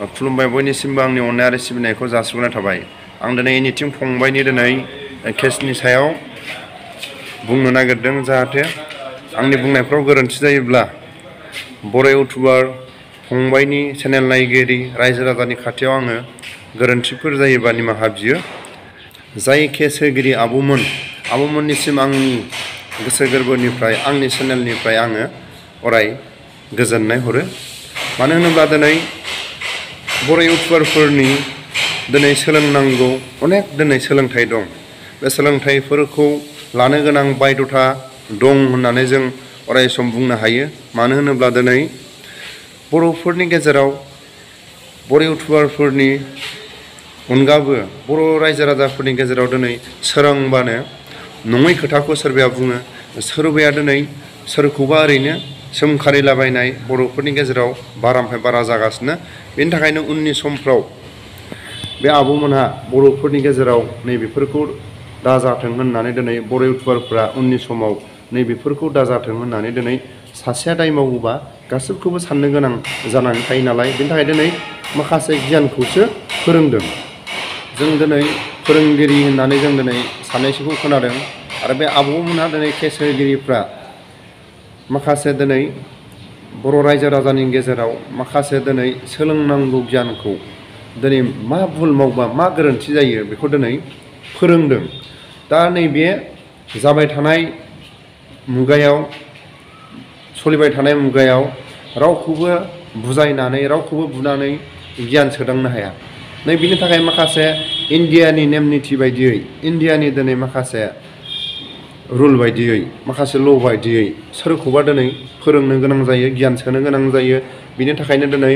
खुलुमबाय बयनिसिमबो आंनि अननाय आरो सिबिनायखौ जासिहरनाय थाबाय। आं दिनै एनिथिं फंबायनि दिनै केसनि सायाव बुंनो नागिरदों, जाहाथे आंनि बुंनायफ्राव गोरोन्थि जायोब्ला बर' इउटुबार फंबायनि चेनेल नायगिरि रायजो राजानि खाथियाव आङो गोरोन्थिफोर जायोबा निमाहा बियो। जाय केस होगिरि आब'मोननिसिम आंनि गोसो गोरबोनिफ्राय आंनि चेनेलनिफ्राय आङो अराय गोजोननाय हरो। मानो होनोब्ला दिनै बर' इउटुबारफोरनि दिनै सोलोंनांगौ अनेक दिनै सोलोंथाइ दं। बे सोलोंथाइफोरखौ लानो गोनां बायध'था दं होननानै जों अराय सम बुंनो हायो। मानो होनोब्ला दिनै बर'फोरनि गेजेराव बर' इउटुबारफोरनि अनगाबो बर' रायजो राजाफोरनि गेजेराव दिनै सोरांबानो नङै खोथाखौ सोरबाया बुङो, सोरबाया दिनै सोरखौबा ओरैनो सोंखारिलाबायनाय बर'फोरनि गेजेराव बारानिफ्राय बारा जागासिनो। बेनि थाखायनो उननि समफ्राव बे आब'मोनहा बर'फोरनि गेजेराव नैबेफोरखौ दाजाथों होननानै दिनै बर' इउटुबारफ्रा उननि समाव नैबेफोरखौ दाजाथों होननानै दिनै सासेया दाय मावोबा गासैखौबो साननो गोनां जानानै थायो नालाय, बेनि थाखाय दिनै माखासे गियानखौसो फोरोंदों। जों दिनै फोरोंगिरि होननानै जों दिनै सानैसोखौ खोनादों। आरो बे आब'मोनहा दिनै केस होगिरिफ्रा माखासे दिनै बर' रायजो राजानि गेजेराव माखासे दिनै सोलोंनांगौ गियानखौ दिनै मा भुल मावबा मा गोरोन्थि जायो बेखौ दिनै फोरोंदों। दा नैबे जाबाय थानाय मुगायाव सोलिबाय थानाय मुगायाव रावखौबो बुजायनानै रावखौबो बुनानै गियान सोदांनो हाया। नै बिनि थाखाय माखासे इन्डियानि नेम निथि बायदियै इन्डियानि दिनै माखासे रुल बायदियै माखासे ल' बायदियै सोरखौबा दिनै फोरोंनो गोनां जायो, गियान सोनो गोनां जायो। बिनि थाखायनो दिनै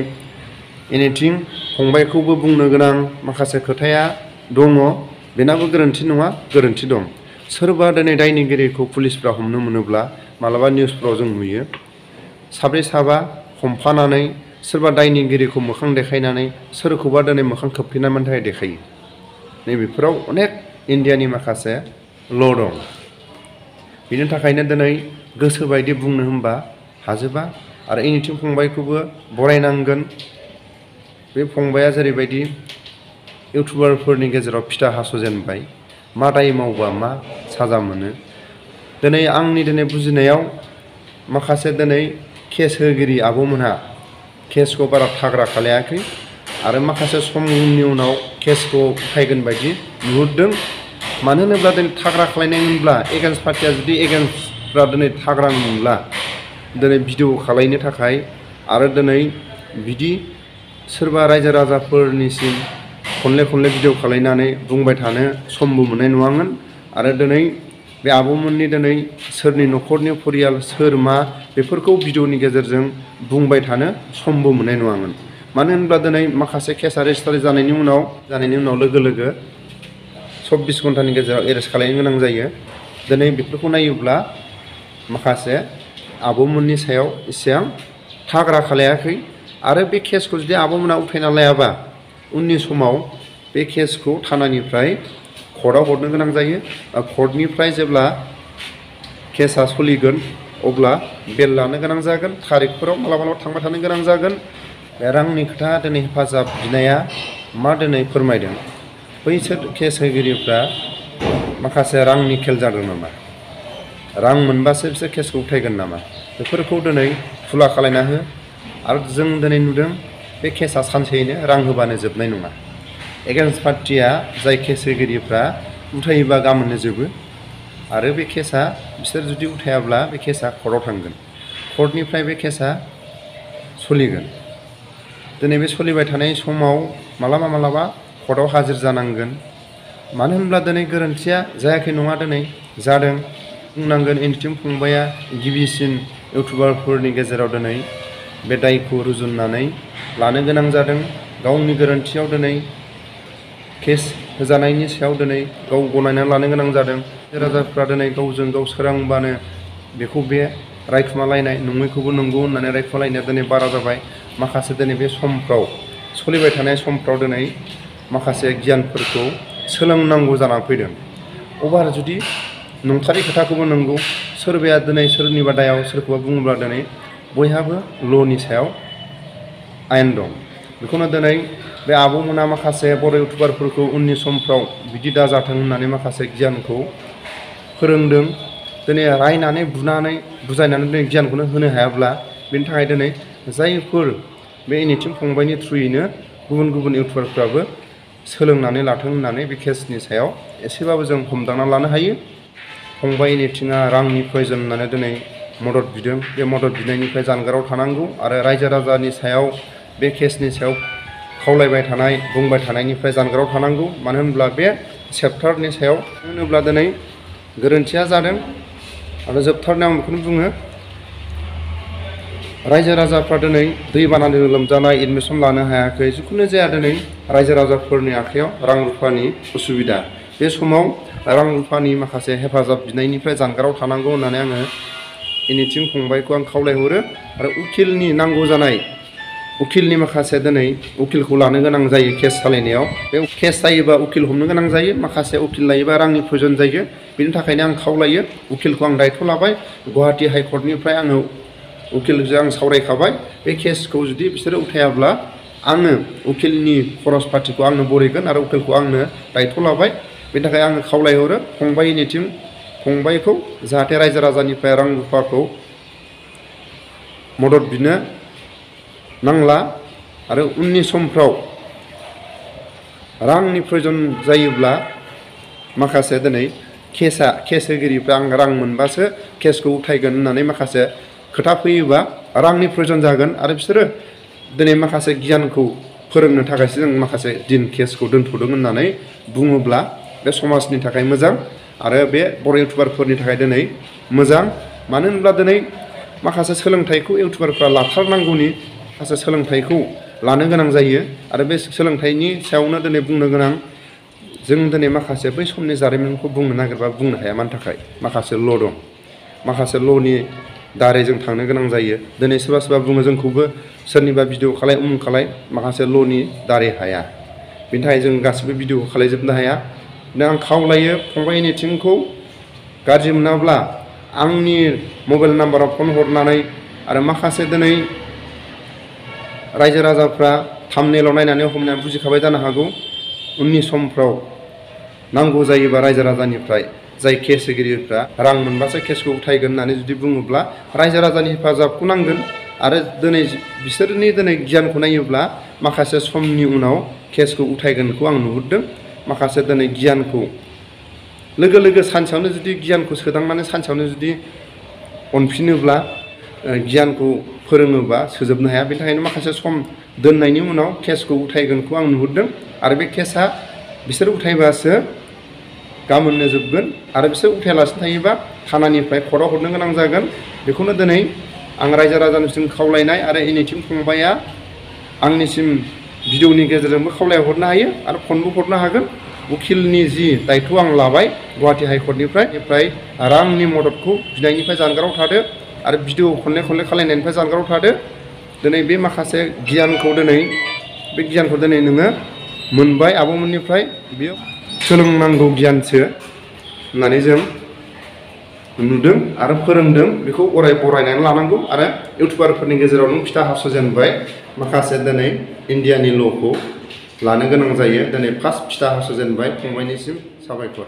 एनिथिं फंबायखौबो बुंनो गोनां माखासे खोथाया दङ। बेनाबो गोरोन्थि नङा, गोरोन्थि दं। सोरबा दिनै दायनिगिरिखौ पुलिसफ्रा हमनो मोनोब्ला मालाबा निउसफ्राव जों नुयो साब्रै साबा हमफानानै सोरबा दायनिगिरिखौ मोखां देखायनानै सोरखौबा दिनै मोखां खोबथेनायनि थाखाय देखायो। नैबेफोराव अनेक इन्डियानि माखासे ल' दं। बिनि थाखायनो दिनै गोसो बायदि बुंनो होनबा हाजोबा। आरो एनिथिं फंबायखौबो बरायनांगोन। बे फंबाया जेरैबायदि इउटुबारफोरनि गेजेराव फिथा हास'जेनबाय, मा दाय मावबा मा साजा मोनो। दिनै आंनि बुजिनायाव माखासे दिनै केस होगिरि आब'मोनहा केसखौ बारा थाग्रा खालायाखै आरो माखासे समनि उनाव केसखौ उथायगोन बायदि नुहुरदों। मानो होनोब्ला दिनै थाग्रा खालायनायमोनब्ला एगेन्स्ट पार्टिया जुदि एगेन्स्टफ्रा दिनै थाग्रा मोनब्ला दिनै भिडिअ खालायनो थाखाय आरो दिनै बिदि सोरबा रायजो राजाफोरनिसिम खनले भिडिअ खालायनानै बुंबाय थानो समबो मोननाय नङामोन। आरो दिनै बे आब'मोननि दिनै सोरनि न'खरनि फरियाल सोर मा बेफोरखौ भिडिअनि गेजेरजों बुंबाय थानो समबो मोननाय नङामोन। मानो होनब्ला दिनै माखासे केसा रेजिस्टार जानायनि उनाव लोगो 24 घन्टानि गेजेराव एरेस्ट खालायनो गोनां जायो। दिनै बेफोरखौ नायोब्ला माखासे आब'मोननि सायाव एसेबां थाग्रा खालायाखै। आरो बे केसखौ जुदि आब'मोनहा उथायना लायाबा उननि समाव बे केसखौ थानानिफ्राय कर्टआव हरनो गोनां जायो। कर्टनिफ्राय जेब्ला केसा सोलिगोन अब्ला बेल लानो गोनां जागोन। थारिखफोराव मालाबा थांबाय थानो गोनां जागोन। बे रांनि खोथा दिनै हेफाजाब बिनाया मा दिनै फोरमायदों, बैसोर केस होगिरिफ्रा माखासे रांनि खेल जादों नामा, रां मोनबासो बिसोर केसखौ उथायगोन नामा, बेफोरखौ दिनै खुला खालायना हो। आरो जों दिनै नुदों बे केसा सानसेयैनो रां होबानो जोबनाय नङा। एगेन्स्ट पार्टिया जाय केस होगिरिफ्रा उथायोबा गाबोननो जोबो। आरो बे केसा बिसोर जुदि उथायाब्ला बे केसा कर्टआव थांगोन, कर्टनिफ्राय बे केसा सोलिगोन। दिनै बे सोलिबाय थानाय समाव मालाबा कर्टआव हाजिर जानांगोन। मानो होनब्ला दिनै गोरोन्थिया जायाखै नङा, दिनै जादों बुंनांगोन। एनिथिं फंबाया गिबिसिन इउटुबारफोरनि गेजेराव दिनै बे दायखौ रुजुननानै लानो गोनां जादों। गावनि गोरोन्थियाव दिनै केस होजानायनि सायाव दिनै गाव गनायना लानो गोनां जादों। राजाफ्रा दिनै गावजों गाव सोरांबानो बेखौ बे रायखुमालायनाय नङैखौबो नंगौ होननानै रायखुमालायनाया दिनै बारा जाबाय। माखासे दिनै बे समफ्राव सोलिबाय थानाय समफ्राव दिनै माखासे गियानफोरखौ सोलोंनांगौ जानानै फैदों। अभार जुदि नंथारै खोथाखौबो नंगौ, सोरबाया दिनै सोरनिबा दायाव सोरखौबा बुङोब्ला दिनै बयहाबो ल'नि सायाव आयेन दं। बेखौनो दिनै बे आब'मोना माखासे बर' इउटुबारफोरखौ उननि समफ्राव बिदि दाजाथों होननानै माखासे गियानखौ फोरोंदों। दिनै रायनानै बुनानै बुजायनानै दिनै गियानखौनो होनो हायाब्ला बेनि थाखाय दिनै जायफोर बे एनिथिं फंबायनि थ्रुयैनो गुबुन गुबुन इउटुबारफ्राबो सोलोंनानै लाथों होननानै बे केसनि सायाव एसेबाबो जों हमदांना लानो हायो। फंबाय एनिथिङा रांनि प्रयजन होननानै दिनै मदद बिदों। बे मदद बिनायनिफ्राय जानगाराव थानांगौ आरो रायजो राजानि सायाव बे केसनि सायाव खावलायबाय थानाय बुंबाय थानायनिफ्राय जानगाराव थानांगौ। मानो होनब्ला बे चेप्टारनि सायाव होनोब्ला दिनै गोरोन्थिया जादों आरो जोबथारनायाव आं बेखौनो बुङो, रायजो राजाफ्रा दिनै दैबानाजों लोमजानाय एडमिसन लानो हायाखै, जिखुनु जाया दिनै रायजो राजाफोरनि आखायाव रां रुफानि उसुबिदा। बे समाव रां रुफानि माखासे हेफाजाब बिनायनिफ्राय जानगाराव थानांगौ होननानै आङो एनिथिं फंबायखौ आं खावलायहरो। आरो उकिलनि नांगौ जानाय उकिलनि माखासे दिनै उकिलखौ लानो गोनां जायो केस सालायनायाव। बे केस जायोबा उकिल हमनो गोनां जायो, माखासे उकिल लायोबा रांनि प्रयजन जायो। बेनि थाखायनो आं खावलायो, उकिलखौ आं दायथ' लाबाय। गुवाहाटि हाइकर्टनिफ्राय आङो उकिलजों आं सावरायखाबाय। बे केसखौ जुदि बिसोरो उथायाब्ला आङो उकिलनि खरस पातिखौ आंनो बरिगोन आरो उकिलखौ आंनो दायथ' लाबाय। बेनि थाखाय आङो खावलायहरो फंबाय एनिथिं फंबायखौ जाहाथे रायजो राजानिफ्राय रां रुफाखौ मदद बिनो नांला आरो उननि समफ्राव रांनि प्रयजन जायोब्ला माखासे दिनै केस होगिरिफ्रा आं रां मोनबासो केसखौ उथायगोन होननानै माखासे खोथा फैयोबा रांनि प्रयजन जागोन आरो बिसोरो दिनै माखासे गियानखौ फोरोंनो थाखायसो जों माखासे दिन केसखौ दोनथ'दों होननानै बुङोब्ला बे समाजनि थाखाय मोजां आरो बे बर' इउटुबारफोरनि थाखाय दिनै मोजां। मानो होनब्ला दिनै माखासे सोलोंथाइखौ इउटुबारफ्रा लाथारनांगौनि माखासे सोलोंथाइखौ लानो गोनां जायो आरो बे सोलोंथाइनि सायावनो दिनै बुंनो गोनां जों दिनै माखासे बै समनि जारिमिनखौ बुंनो नागिरबा बुंनो हाया। मानि थाखाय? माखासे ल' दं, माखासे ल'नि दारै जों थांनो गोनां जायो। दिनै सोरबा सोरबा बुङो जोंखौबो सोरनिबा भिडिअ खालाय उमुक खालाय, माखासे ल'नि दारै हाया। बेनि थाखाय जों गासिबो भिडिअखौ खालायजोबनो हाया। दा आं खावलायो फंबाय एनिथिंखौ गाज्रि मोनाब्ला आंनि मबाइल नाम्बाराव फन हरनानै आरो माखासे दिनै रायजो राजाफ्रा थाम्बनेइलाव नायनानै हमनानै बुजिखाबाय जानो हागौ। उननि समफ्राव नांगौ जायोबा रायजो राजानिफ्राय जाय केस होगिरिफ्रा रां मोनबासो केसखौ उथायगोन होननानै जुदि बुङोब्ला रायजो राजानि हेफाजाबखौ नांगोन। आरो दिनै बिसोरनि दिनै गियानखौ नायोब्ला माखासे समनि उनाव केसखौ उथायगोनखौ आं नुहुरदों। माखासे दिनै गियानखौ लोगो लोगो सानसेयावनो जुदि गियानखौ सोदांनानै सानसेयावनो जुदि अनफिनोब्ला गियानखौ फोरोङोबा सोजोबनो हाया। बेनि थाखायनो माखासे सम दोननायनि उनाव केसखौ उथायगोनखौ आं नुहुरदों आरो बे केसा बिसोर उथायबासो गाबोननो जोबगोन आरो बिसोर उथायालासिनो थायोबा थानानिफ्राय कर्टआव हरनो गोनां जागोन। बेखौनो दिनै आं रायजो राजानिसिम खावलायनाय आरो एनिथिं फंबाया आंनिसिम भिडिअनि गेजेरजोंबो खावलायहरनो हायो आरो फनबो हरनो हागोन। उकिलनि जि दायथ' आं लाबाय गुवाहाटि हाइकर्टनिफ्राय रांनि मददखौ बिनायनिफ्राय जानगाराव थादो आरो भिडिअ खनले खनले खालायनायनिफ्राय जानगाराव थादो। दिनै बे माखासे गियानखौ दिनै नोङो मोनबाय आब'मोननिफ्राय, बेयो सोलोंनांगौ गियानसो होननानै जों नुदों आरो फोरोंदों। बेखौ अराय बरायनानै लानांगौ आरो इउटुबारफोरनि गेजेराव नों फिथा हास'जेनबाय माखासे दिनै इण्डियानि ल'खौ लानो गोनां जायो। दिनै फार्स्ट फिथा हास'जेनबाय फंबायनिसिम साबायखर।